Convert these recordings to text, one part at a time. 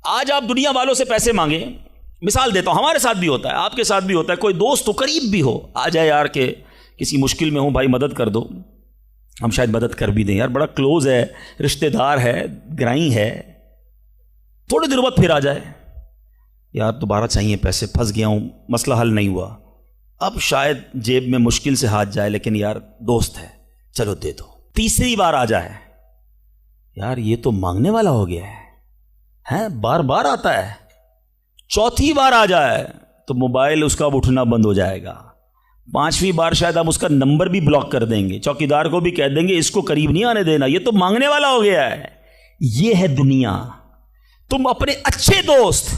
آج آپ دنیا والوں سے پیسے مانگیں، مثال دیتا ہوں، ہمارے ساتھ بھی ہوتا ہے، آپ کے ساتھ بھی ہوتا ہے، کوئی دوست تو قریب بھی ہو آ جائے یار کہ کسی مشکل میں ہوں، بھائی مدد کر دو، ہم شاید مدد کر بھی دیں، یار بڑا کلوز ہے، رشتہ دار ہے، گرائی ہے، تھوڑے دیر بعد پھر آ جائے، یار دوبارہ چاہیے پیسے، پھنس گیا ہوں، مسئلہ حل نہیں ہوا، اب شاید جیب میں مشکل سے ہاتھ جائے لیکن یار دوست ہے چلو دے دو، تیسری بار آ جائے، یار یہ تو مانگنے والا ہو گیا ہے، بار بار آتا ہے، چوتھی بار آ جائے تو موبائل اس کا اب اٹھنا بند ہو جائے گا، پانچویں بار شاید ہم اس کا نمبر بھی بلاک کر دیں گے، چوکیدار کو بھی کہہ دیں گے اس کو قریب نہیں آنے دینا، یہ تو مانگنے والا ہو گیا ہے۔ یہ ہے دنیا۔ تم اپنے اچھے دوست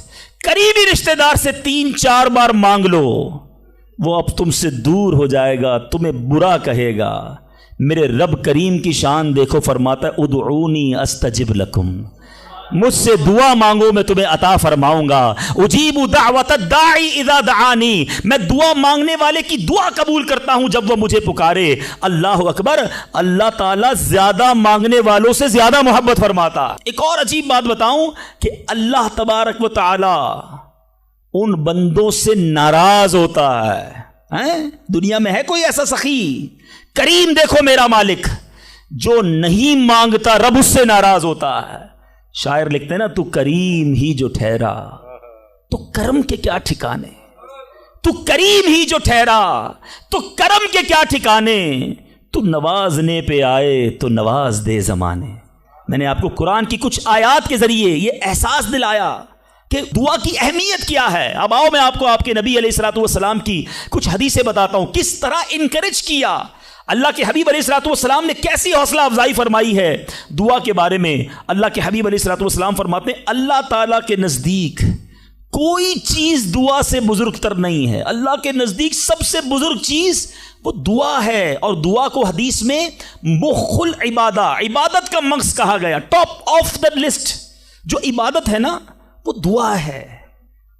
قریبی رشتہ دار سے 3-4 بار مانگ لو، وہ اب تم سے دور ہو جائے گا، تمہیں برا کہے گا۔ میرے رب کریم کی شان دیکھو، فرماتا ہے ادعونی استجب لکم، مجھ سے دعا مانگو میں تمہیں عطا فرماؤں گا۔ اجیب دعوت الداعی اذا دعانی، میں دعا مانگنے والے کی دعا قبول کرتا ہوں جب وہ مجھے پکارے۔ اللہ اکبر، اللہ تعالیٰ زیادہ مانگنے والوں سے زیادہ محبت فرماتا۔ ایک اور عجیب بات بتاؤں کہ اللہ تبارک و تعالی ان بندوں سے ناراض ہوتا ہے۔ دنیا میں ہے کوئی ایسا سخی؟ کریم دیکھو میرا مالک، جو نہیں مانگتا رب اس سے ناراض ہوتا ہے۔ شاعر لکھتے ہیں نا، تو کریم ہی جو ٹھہرا تو کرم کے کیا ٹھکانے، تو کریم ہی جو ٹھہرا تو کرم کے کیا ٹھکانے، تو نوازنے پہ آئے تو نواز دے زمانے۔ میں نے آپ کو قرآن کی کچھ آیات کے ذریعے یہ احساس دلایا کہ دعا کی اہمیت کیا ہے۔ اب آؤ میں آپ کو آپ کے نبی علیہ الصلوۃ والسلام کی کچھ حدیثیں بتاتا ہوں، کس طرح انکریج کیا اللہ کے حبیب علیہ الصلوۃ والسلام نے، کیسی حوصلہ افزائی فرمائی ہے دعا کے بارے میں۔ اللہ کے حبیب علیہ الصلوۃ والسلام فرماتے ہیں اللہ تعالیٰ کے نزدیک کوئی چیز دعا سے بزرگ تر نہیں ہے۔ اللہ کے نزدیک سب سے بزرگ چیز وہ دعا ہے، اور دعا کو حدیث میں مخ العبادہ، عبادت کا مغز کہا گیا، ٹاپ آف دا لسٹ۔ جو عبادت ہے نا وہ دعا ہے،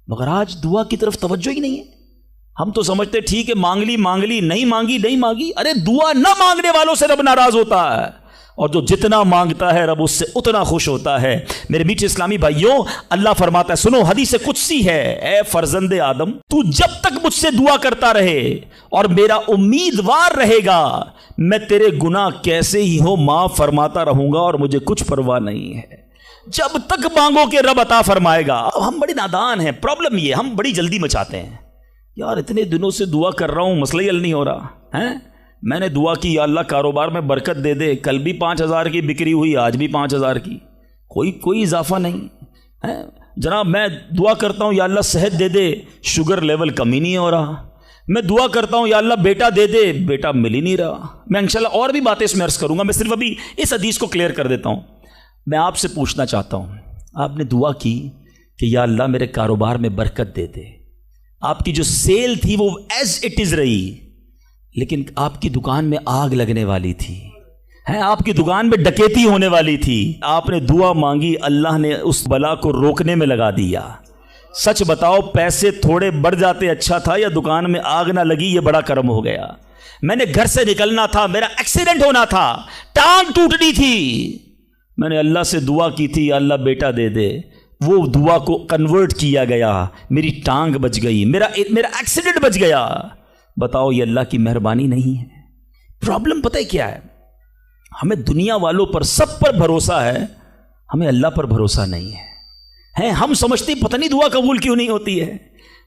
مگر آج دعا کی طرف توجہ ہی نہیں ہے۔ ہم تو سمجھتے ٹھیک ہے مانگ لی نہیں مانگی، ارے دعا نہ مانگنے والوں سے رب ناراض ہوتا ہے، اور جو جتنا مانگتا ہے رب اس سے اتنا خوش ہوتا ہے۔ میرے میٹھے اسلامی بھائیوں، اللہ فرماتا ہے، سنو حدیث قدسی ہے، اے فرزند آدم تو جب تک مجھ سے دعا کرتا رہے اور میرا امیدوار رہے گا، میں تیرے گناہ کیسے ہی ہو معاف فرماتا رہوں گا، اور مجھے کچھ پرواہ نہیں ہے۔ جب تک مانگو کہ رب عطا فرمائے گا۔ اب ہم بڑے نادان ہیں، پرابلم یہ ہم بڑی جلدی مچاتے ہیں، یار اتنے دنوں سے دعا کر رہا ہوں مسئلہ ہی حل نہیں ہو رہا ہے، میں نے دعا کی یا اللہ کاروبار میں برکت دے دے، کل بھی 5,000 کی بکری ہوئی، آج بھی 5,000 کی، کوئی اضافہ نہیں ہے۔ جناب میں دعا کرتا ہوں یا اللہ صحت دے دے، شوگر لیول کم ہی نہیں ہو رہا۔ میں دعا کرتا ہوں یا اللہ بیٹا دے دے، بیٹا مل ہی نہیں رہا۔ میں انشاءاللہ اور بھی باتیں اس میں عرض کروں گا، میں صرف ابھی اس حدیث کو کلیئر کر دیتا ہوں۔ میں آپ سے پوچھنا چاہتا ہوں، آپ نے دعا کی کہ یا اللہ میرے کاروبار میں برکت دے دے، آپ کی جو سیل تھی وہ ایز اٹ از رہی، لیکن آپ کی دکان میں آگ لگنے والی تھی، آپ کی دکان میں ڈکیتی ہونے والی تھی، آپ نے دعا مانگی، اللہ نے اس بلا کو روکنے میں لگا دیا۔ سچ بتاؤ پیسے تھوڑے بڑھ جاتے اچھا تھا، یا دکان میں آگ نہ لگی یہ بڑا کرم ہو گیا؟ میں نے گھر سے نکلنا تھا، میرا ایکسیڈنٹ ہونا تھا، ٹانگ ٹوٹنی تھی، میں نے اللہ سے دعا کی تھی یا اللہ بیٹا دے دے، وہ دعا کو کنورٹ کیا گیا، میری ٹانگ بچ گئی، میرا ایکسیڈنٹ بچ گیا۔ بتاؤ یہ اللہ کی مہربانی نہیں ہے؟ پرابلم پتہ ہے کیا ہے؟ ہمیں دنیا والوں پر سب پر بھروسہ ہے، ہمیں اللہ پر بھروسہ نہیں ہے۔ ہم سمجھتے پتہ نہیں دعا قبول کیوں نہیں ہوتی ہے۔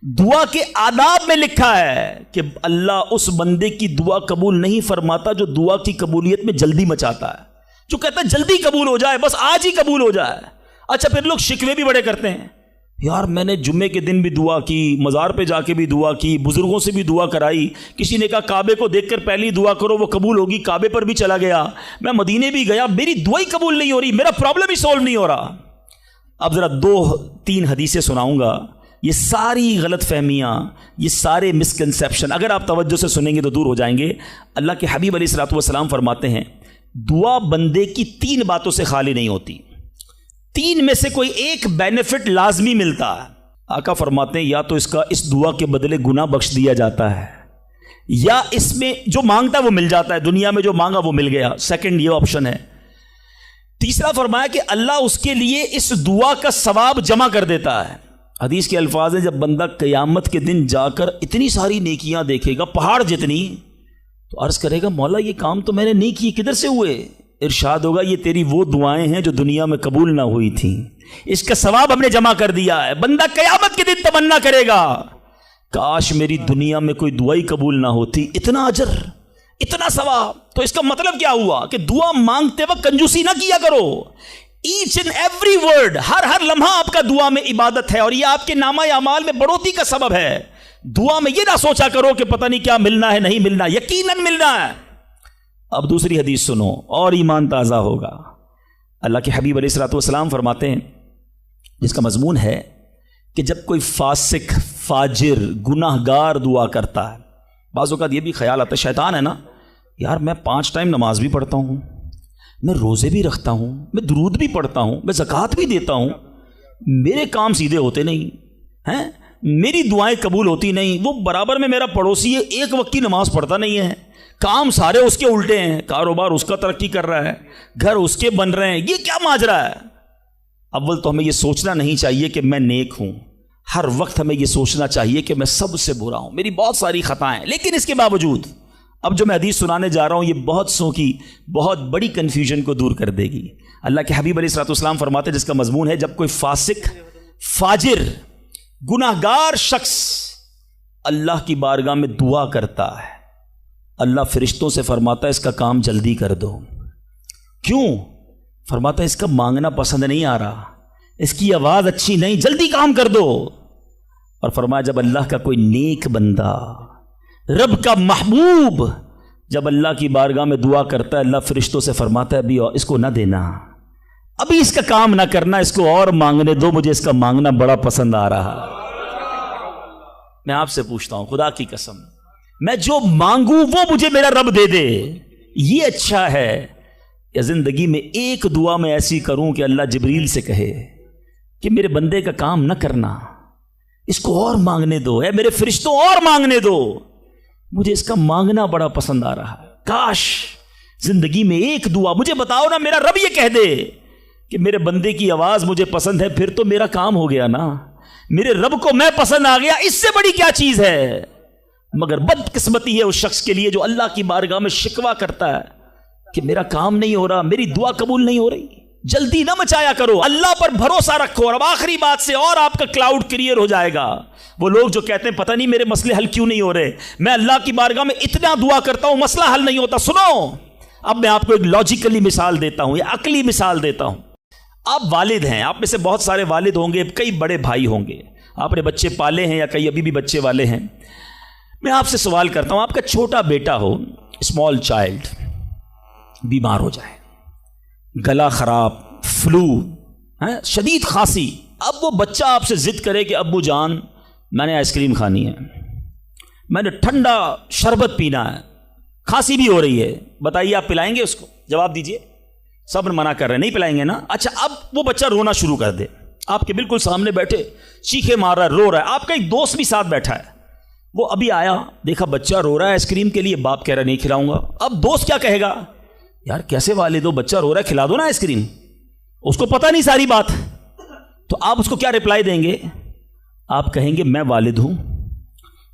دعا کے آداب میں لکھا ہے کہ اللہ اس بندے کی دعا قبول نہیں فرماتا جو دعا کی قبولیت میں جلدی مچاتا ہے، جو کہتا ہے جلدی قبول ہو جائے، بس آج ہی قبول ہو جائے۔ اچھا پھر لوگ شکوے بھی بڑے کرتے ہیں، یار میں نے جمعے کے دن بھی دعا کی، مزار پہ جا کے بھی دعا کی، بزرگوں سے بھی دعا کرائی، کسی نے کہا کعبے کو دیکھ کر پہلی دعا کرو وہ قبول ہوگی، کعبے پر بھی چلا گیا، میں مدینے بھی گیا، میری دعا ہی قبول نہیں ہو رہی، میرا پرابلم ہی سولو نہیں ہو رہا۔ اب ذرا 2-3 حدیثیں سناؤں گا، یہ ساری غلط فہمیاں، یہ سارے مسکنسیپشن اگر آپ توجہ سے سنیں گے تو دور ہو جائیں گے۔ اللہ کے حبیب علیہ الصلوۃ والسلام فرماتے ہیں دعا بندے کی 3 باتوں سے خالی نہیں ہوتی، 3 میں سے کوئی ایک بینیفٹ لازمی ملتا ہے۔ آقا فرماتے ہیں یا تو اس دعا کے بدلے گناہ بخش دیا جاتا ہے، یا اس میں جو مانگتا ہے وہ مل جاتا ہے، دنیا میں جو مانگا وہ مل گیا۔ سیکنڈ یہ آپشن ہے، تیسرا فرمایا کہ اللہ اس کے لیے اس دعا کا ثواب جمع کر دیتا ہے. حدیث کے الفاظ ہیں جب بندہ قیامت کے دن جا کر اتنی ساری نیکیاں دیکھے گا پہاڑ جتنی، تو عرض کرے گا مولا یہ کام تو میں نے نہیں کیے، کدھر سے ہوئے؟ ارشاد ہوگا یہ تیری وہ دعائیں ہیں جو دنیا میں قبول نہ ہوئی تھیں، اس کا ثواب ہم نے جمع کر دیا ہے. بندہ قیامت کے دن تمنا کرے گا کاش میری دنیا میں کوئی دعا ہی قبول نہ ہوتی، اتنا اجر اتنا ثواب. تو اس کا مطلب کیا ہوا کہ دعا مانگتے وقت کنجوسی نہ کیا کرو. ایچ اینڈ ایوری ورڈ، ہر لمحہ آپ کا دعا میں عبادت ہے، اور یہ آپ کے نامہ اعمال میں بڑھوتری کا سبب ہے. دعا میں یہ نہ سوچا کرو کہ پتہ نہیں کیا ملنا ہے نہیں ملنا، یقیناً ملنا ہے. اب دوسری حدیث سنو اور ایمان تازہ ہوگا. اللہ کے حبیب علیہ الصلوۃ والسلام فرماتے ہیں جس کا مضمون ہے کہ جب کوئی فاسق فاجر گناہ گار دعا کرتا ہے، بعض اوقات یہ بھی خیال آتا ہے شیطان ہے نا یار میں 5 ٹائم نماز بھی پڑھتا ہوں، میں روزے بھی رکھتا ہوں، میں درود بھی پڑھتا ہوں، میں زکوٰۃ بھی دیتا ہوں، میرے کام سیدھے ہوتے نہیں ہیں، میری دعائیں قبول ہوتی نہیں. وہ برابر میں میرا پڑوسی ہے، ایک وقت کی نماز پڑھتا نہیں ہے، کام سارے اس کے الٹے ہیں، کاروبار اس کا ترقی کر رہا ہے، گھر اس کے بن رہے ہیں، یہ کیا ماجرا ہے؟ اول تو ہمیں یہ سوچنا نہیں چاہیے کہ میں نیک ہوں، ہر وقت ہمیں یہ سوچنا چاہیے کہ میں سب سے برا ہوں، میری بہت ساری خطائیں. لیکن اس کے باوجود اب جو میں حدیث سنانے جا رہا ہوں یہ بہت سو کی بہت بڑی کنفیوژن کو دور کر دے گی. اللہ کے حبیب علیہ الصلوۃ والسلام فرماتے ہیں جس کا مضمون ہے جب کوئی فاسق فاجر گناہ گار شخص اللہ کی بارگاہ میں دعا کرتا ہے، اللہ فرشتوں سے فرماتا ہے اس کا کام جلدی کر دو. کیوں؟ فرماتا ہے اس کا مانگنا پسند نہیں آ رہا، اس کی آواز اچھی نہیں، جلدی کام کر دو. اور فرمایا جب اللہ کا کوئی نیک بندہ رب کا محبوب جب اللہ کی بارگاہ میں دعا کرتا ہے، اللہ فرشتوں سے فرماتا ہے ابھی اس کو نہ دینا، ابھی اس کا کام نہ کرنا، اس کو اور مانگنے دو، مجھے اس کا مانگنا بڑا پسند آ رہا. میں آپ سے پوچھتا ہوں خدا کی قسم، میں جو مانگوں وہ مجھے میرا رب دے دے، یہ اچھا ہے یا زندگی میں ایک دعا میں ایسی کروں کہ اللہ جبریل سے کہے کہ میرے بندے کا کام نہ کرنا، اس کو اور مانگنے دو، اے میرے فرشتوں اور مانگنے دو، مجھے اس کا مانگنا بڑا پسند آ رہا ہے. کاش زندگی میں ایک دعا، مجھے بتاؤ نا میرا رب یہ کہہ دے کہ میرے بندے کی آواز مجھے پسند ہے، پھر تو میرا کام ہو گیا نا، میرے رب کو میں پسند آ گیا، اس سے بڑی کیا چیز ہے. مگر بدقسمتی ہے اس شخص کے لیے جو اللہ کی بارگاہ میں شکوہ کرتا ہے کہ میرا کام نہیں ہو رہا، میری دعا قبول نہیں ہو رہی. جلدی نہ مچایا کرو، اللہ پر بھروسہ رکھو. اور اب آخری بات سے اور آپ کا کلاؤڈ کلیئر ہو جائے گا. وہ لوگ جو کہتے ہیں پتہ نہیں میرے مسئلے حل کیوں نہیں ہو رہے، میں اللہ کی بارگاہ میں اتنا دعا کرتا ہوں مسئلہ حل نہیں ہوتا. سنو اب میں آپ کو ایک لاجیکلی مثال دیتا ہوں یا عقلی مثال دیتا ہوں. آپ والد ہیں، آپ میں سے بہت سارے والد ہوں گے، کئی بڑے بھائی ہوں گے، آپ نے بچے پالے ہیں یا کئی ابھی بھی بچے والے ہیں. میں آپ سے سوال کرتا ہوں، آپ کا چھوٹا بیٹا ہو، اسمال چائلڈ، بیمار ہو جائے، گلا خراب، فلو، شدید کھانسی، اب وہ بچہ آپ سے ضد کرے کہ ابو جان میں نے آئس کریم کھانی ہے، میں نے ٹھنڈا شربت پینا ہے، کھانسی بھی ہو رہی ہے، بتائیے آپ پلائیں گے اس کو؟ جواب دیجئے. سب منع کر رہے ہیں نہیں پلائیں گے نا. اچھا اب وہ بچہ رونا شروع کر دے، آپ کے بالکل سامنے بیٹھے چیخے مار رہا ہے، رو رہا ہے، آپ کا ایک دوست بھی ساتھ بیٹھا ہے، وہ ابھی آیا دیکھا بچہ رو رہا ہے آئس کریم کے لیے، باپ کہہ رہا نہیں کھلاؤں گا. اب دوست کیا کہے گا؟ یار کیسے والد ہو، بچہ رو رہا ہے کھلا دو نا آئس کریم. اس کو پتہ نہیں ساری بات. تو آپ اس کو کیا رپلائی دیں گے؟ آپ کہیں گے میں والد ہوں،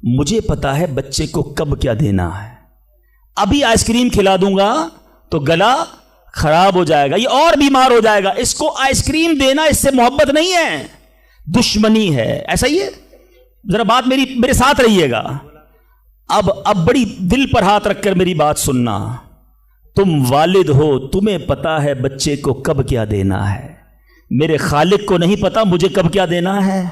مجھے پتا ہے بچے کو کب کیا دینا ہے، ابھی آئس کریم کھلا دوں گا تو گلا خراب ہو جائے گا، یہ اور بیمار ہو جائے گا. اس کو آئس کریم دینا اس سے محبت نہیں ہے، دشمنی ہے. ایسا ہی ہے؟ ذرا بات میرے ساتھ رہیے گا. اب بڑی دل پر ہاتھ رکھ کر میری بات سننا. تم والد ہو، تمہیں پتا ہے بچے کو کب کیا دینا ہے، میرے خالق کو نہیں پتا مجھے کب کیا دینا ہے.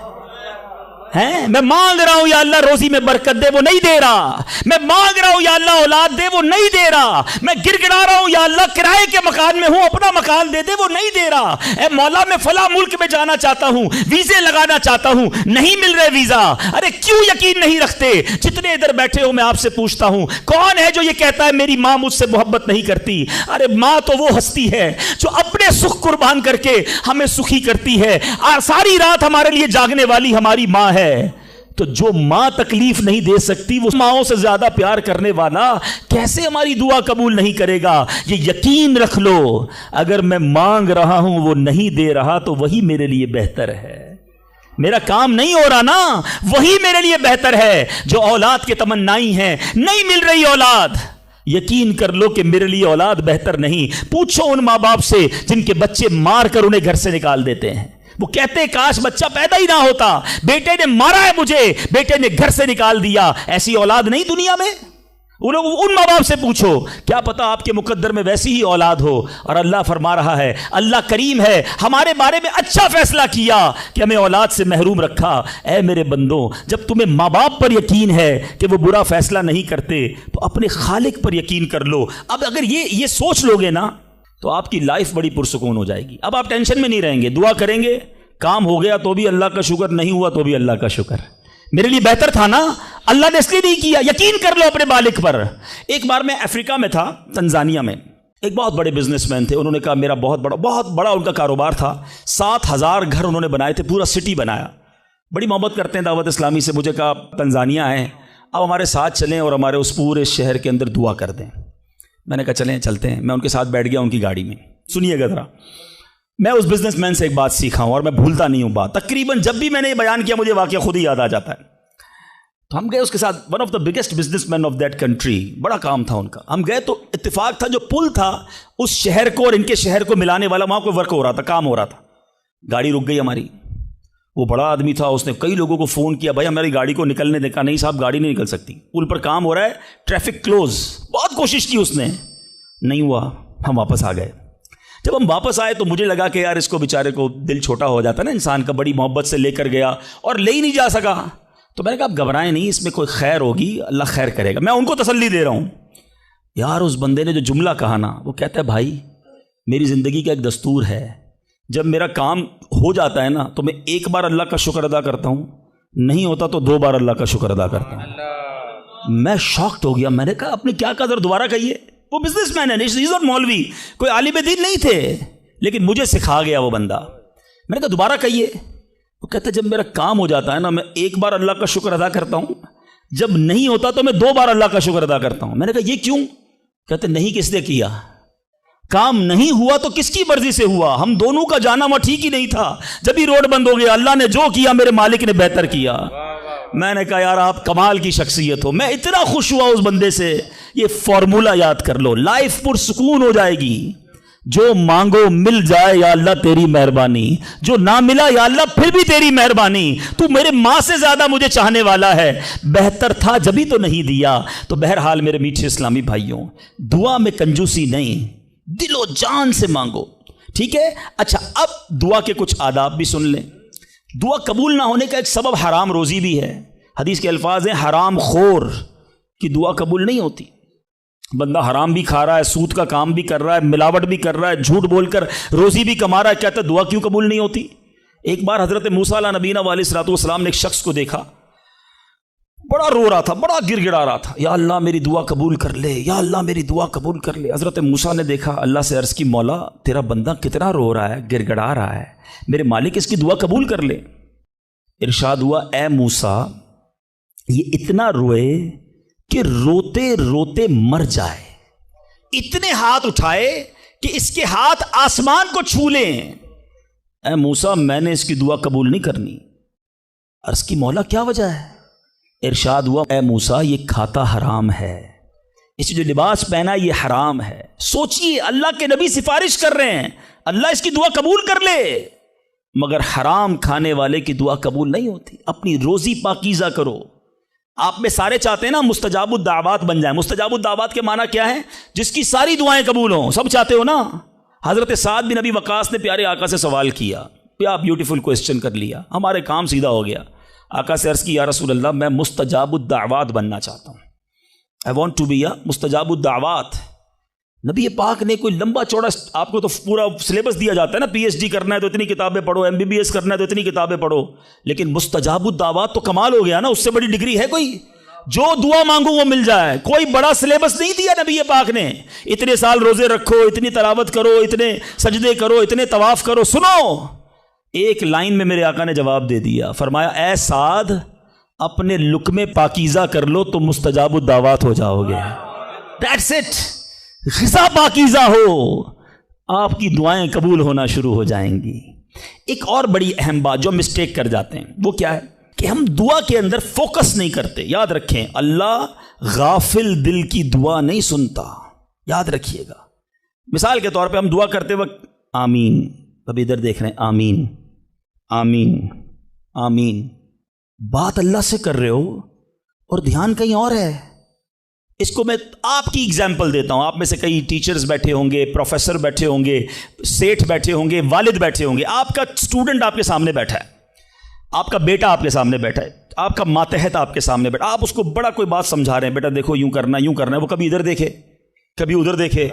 میں مانگ رہا ہوں یا اللہ روزی میں برکت دے، وہ نہیں دے رہا. میں مانگ رہا ہوں یا اللہ اولاد دے، وہ نہیں دے رہا. میں گر گڑا رہا ہوں یا اللہ کرائے کے مکان میں ہوں، اپنا مکان دے دے، وہ نہیں دے رہا. اے مولا میں فلاں ملک میں جانا چاہتا ہوں، ویزے لگانا چاہتا ہوں، نہیں مل رہے ویزا. ارے کیوں یقین نہیں رکھتے؟ جتنے ادھر بیٹھے ہو میں آپ سے پوچھتا ہوں کون ہے جو یہ کہتا ہے میری ماں مجھ سے محبت نہیں کرتی؟ ارے ماں تو وہ ہستی ہے جو اپنے سکھ قربان کر کے ہمیں سخی کرتی ہے. ساری رات ہمارے لیے جاگنے والی ہماری ماں ہے. تو جو ماں تکلیف نہیں دے سکتی وہ ماؤں سے زیادہ پیار کرنے والا کیسے ہماری دعا قبول نہیں کرے گا؟ یہ یقین رکھ لو، اگر میں مانگ رہا ہوں وہ نہیں دے رہا تو وہی میرے لیے بہتر ہے۔ میرا کام نہیں ہو رہا نا، وہی میرے لیے بہتر ہے۔ جو اولاد کے تمنائی ہیں، نہیں مل رہی اولاد، یقین کر لو کہ میرے لیے اولاد بہتر نہیں۔ پوچھو ان ماں باپ سے جن کے بچے مار کر انہیں گھر سے نکال دیتے ہیں، وہ کہتے ہیں کاش بچہ پیدا ہی نہ ہوتا، بیٹے نے مارا ہے مجھے، بیٹے نے گھر سے نکال دیا۔ ایسی اولاد نہیں دنیا میں؟ ان ماں باپ سے پوچھو، کیا پتا آپ کے مقدر میں ویسی ہی اولاد ہو۔ اور اللہ فرما رہا ہے، اللہ کریم ہے، ہمارے بارے میں اچھا فیصلہ کیا کہ ہمیں اولاد سے محروم رکھا۔ اے میرے بندوں، جب تمہیں ماں باپ پر یقین ہے کہ وہ برا فیصلہ نہیں کرتے تو اپنے خالق پر یقین کر لو۔ اب اگر یہ سوچ لو گے نا تو آپ کی لائف بڑی پرسکون ہو جائے گی۔ اب آپ ٹینشن میں نہیں رہیں گے، دعا کریں گے، کام ہو گیا تو بھی اللہ کا شکر، نہیں ہوا تو بھی اللہ کا شکر، میرے لیے بہتر تھا نا، اللہ نے اس لیے نہیں کیا۔ یقین کر لو اپنے مالک پر۔ ایک بار میں افریقہ میں تھا، تنزانیہ میں، ایک بہت بڑے بزنس مین تھے، انہوں نے کہا میرا بہت بڑا ان کا کاروبار تھا، 7,000 گھر انہوں نے بنائے تھے، پورا سٹی بنایا، بڑی محبت کرتے ہیں دعوت اسلامی سے۔ مجھے کہا تنزانیہ آئے، اب ہمارے ساتھ چلیں اور ہمارے اس پورے شہر کے اندر دعا کر دیں۔ میں نے کہا چلیں، چلتے ہیں۔ میں ان کے ساتھ بیٹھ گیا ان کی گاڑی میں۔ سنیے گا ذرا، میں اس بزنس مین سے ایک بات سیکھا ہوں اور میں بھولتا نہیں ہوں بات، تقریباً جب بھی میں نے یہ بیان کیا مجھے واقعہ خود ہی یاد آ جاتا ہے۔ تو ہم گئے اس کے ساتھ، one of the biggest business man of that country, بڑا کام تھا ان کا۔ ہم گئے تو اتفاق تھا جو پل تھا اس شہر کو اور ان کے شہر کو ملانے والا، وہاں کوئی ورک ہو رہا تھا، کام ہو رہا تھا۔ گاڑی رک گئی ہماری، وہ بڑا آدمی تھا، اس نے کئی لوگوں کو فون کیا، بھائی ہماری گاڑی کو نکلنے دیکھا، نہیں صاحب گاڑی نہیں نکل سکتی، پل پر کام ہو رہا ہے، ٹریفک کلوز۔ بہت کوشش کی اس نے، نہیں ہوا، ہم واپس آ گئے۔ جب ہم واپس آئے تو مجھے لگا کہ یار اس کو بیچارے کو دل چھوٹا ہو جاتا ہے نا انسان کا، بڑی محبت سے لے کر گیا اور لے ہی نہیں جا سکا۔ تو میں نے کہا آپ گھبرائیں نہیں، اس میں کوئی خیر ہوگی، اللہ خیر کرے گا۔ میں ان کو تسلی دے رہا ہوں۔ یار اس بندے نے جو جملہ کہا نا، وہ کہتا ہے بھائی میری زندگی کا ایک دستور ہے، جب میرا کام ہو جاتا ہے نا تو میں ایک بار اللہ کا شکر ادا کرتا ہوں، نہیں ہوتا تو 2 بار اللہ کا شکر ادا کرتا ہوں۔ میں شاکڈ ہو گیا، میں نے کہا آپ نے کیا کہا، ذرا دوبارہ کہیے۔ وہ بزنس مین ہے، ناٹ مولوی، کوئی عالم دین نہیں تھے، لیکن مجھے سکھا گیا وہ بندہ۔ میں نے کہا دوبارہ کہیے۔ وہ کہتا ہے جب میرا کام ہو جاتا ہے نا میں ایک بار اللہ کا شکر ادا کرتا ہوں، جب نہیں ہوتا تو میں 2 بار اللہ کا شکر ادا کرتا ہوں۔ میں نے کہا یہ کیوں؟ کہتے نہیں کس نے کیا، کام نہیں ہوا تو کس کی مرضی سے ہوا، ہم دونوں کا جانا وہاں ٹھیک ہی نہیں تھا، جب ہی روڈ بند ہو گیا، اللہ نے جو کیا میرے مالک نے بہتر کیا۔ میں نے کہا یار آپ کمال کی شخصیت ہو، میں اتنا خوش ہوا اس بندے سے۔ یہ فارمولہ یاد کر لو، لائف پرسکون ہو جائے گی۔ جو مانگو مل جائے یا اللہ تیری مہربانی، جو نہ ملا یا اللہ پھر بھی تیری مہربانی، تو میرے ماں سے زیادہ مجھے چاہنے والا ہے، بہتر تھا جبھی تو نہیں دیا۔ تو بہرحال میرے میٹھے اسلامی بھائیوں، دعا میں کنجوسی نہیں، دل و جان سے مانگو، ٹھیک ہے؟ اچھا اب دعا کے کچھ آداب بھی سن لیں۔ دعا قبول نہ ہونے کا ایک سبب حرام روزی بھی ہے۔ حدیث کے الفاظ ہیں حرام خور کی دعا قبول نہیں ہوتی۔ بندہ حرام بھی کھا رہا ہے، سود کا کام بھی کر رہا ہے، ملاوٹ بھی کر رہا ہے، جھوٹ بول کر روزی بھی کما رہا ہے، کہتا ہے دعا کیوں قبول نہیں ہوتی؟ ایک بار حضرت موسیٰ علیہ نبینا علیہ الصلوۃ والسلام نے ایک شخص کو دیکھا، بڑا رو رہا تھا، بڑا گر گڑا رہا تھا، یا اللہ میری دعا قبول کر لے، یا اللہ میری دعا قبول کر لے۔ حضرت موسیٰ نے دیکھا، اللہ سے عرض کی مولا تیرا بندہ کتنا رو رہا ہے، گر گڑا رہا ہے، میرے مالک اس کی دعا قبول کر لے۔ ارشاد ہوا اے موسیٰ یہ اتنا روئے کہ روتے روتے مر جائے، اتنے ہاتھ اٹھائے کہ اس کے ہاتھ آسمان کو چھو لیں۔ اے موسیٰ میں نے اس کی دعا قبول نہیں کرنی۔ عرض کی مولا کیا وجہ ہے؟ ارشاد ہوا اے موسیٰ یہ کھاتا حرام ہے، اس جو لباس پہنا یہ حرام ہے۔ سوچئے اللہ کے نبی سفارش کر رہے ہیں اللہ اس کی دعا قبول کر لے، مگر حرام کھانے والے کی دعا قبول نہیں ہوتی۔ اپنی روزی پاکیزہ کرو۔ آپ میں سارے چاہتے ہیں نا مستجاب الدعوات بن جائیں۔ مستجاب الدعوات کے معنی کیا ہے؟ جس کی ساری دعائیں قبول ہوں، سب چاہتے ہو نا؟ حضرت سعد بن ابی وقاص نے پیارے آقا سے سوال کیا، کیا بیوٹیفل کوسچن کر لیا، ہمارے کام سیدھا ہو گیا۔ آقا سے عرض کی یا رسول اللہ میں مستجاب الدعوات بننا چاہتا ہوں، I want to be a مستجاب الدعوات۔ نبی پاک نے کوئی لمبا چوڑا، آپ کو تو پورا سلیبس دیا جاتا ہے نا، پی ایچ ڈی کرنا ہے تو اتنی کتابیں پڑھو، ایم بی بی ایس کرنا ہے تو اتنی کتابیں پڑھو، لیکن مستجاب الدعوات تو کمال ہو گیا نا، اس سے بڑی ڈگری ہے کوئی؟ جو دعا مانگو وہ مل جائے۔ کوئی بڑا سلیبس نہیں دیا نبی پاک نے، اتنے سال روزے رکھو، اتنی تلاوت کرو، اتنے سجدے کرو، اتنے طواف کرو۔ سنو، ایک لائن میں میرے آقا نے جواب دے دیا، فرمایا اے سعد اپنے لقمے پاکیزہ کر لو تو مستجاب الدعوات ہو جاؤ گے. That's it. غذا پاکیزہ ہو, آپ کی دعائیں قبول ہونا شروع ہو جائیں گی. ایک اور بڑی اہم بات جو مسٹیک کر جاتے ہیں وہ کیا ہے کہ ہم دعا کے اندر فوکس نہیں کرتے. یاد رکھیں, اللہ غافل دل کی دعا نہیں سنتا, یاد رکھیے گا. مثال کے طور پہ ہم دعا کرتے وقت آمین, ابھی ادھر دیکھ رہے ہیں, آمین آمین آمین, بات اللہ سے کر رہے ہو اور دھیان کہیں اور ہے. اس کو میں آپ کی اگزامپل دیتا ہوں. آپ میں سے کئی ٹیچرز بیٹھے ہوں گے, پروفیسر بیٹھے ہوں گے, سیٹھ بیٹھے ہوں گے, والد بیٹھے ہوں گے. آپ کا اسٹوڈنٹ آپ کے سامنے بیٹھا ہے, آپ کا بیٹا آپ کے سامنے بیٹھا ہے, آپ کا ماتحت آپ کے سامنے بیٹھا, آپ اس کو بڑا کوئی بات سمجھا رہے ہیں, بیٹا دیکھو یوں کرنا ہے, یوں کرنا ہے. وہ کبھی ادھر دیکھے, کبھی ادھر دیکھے.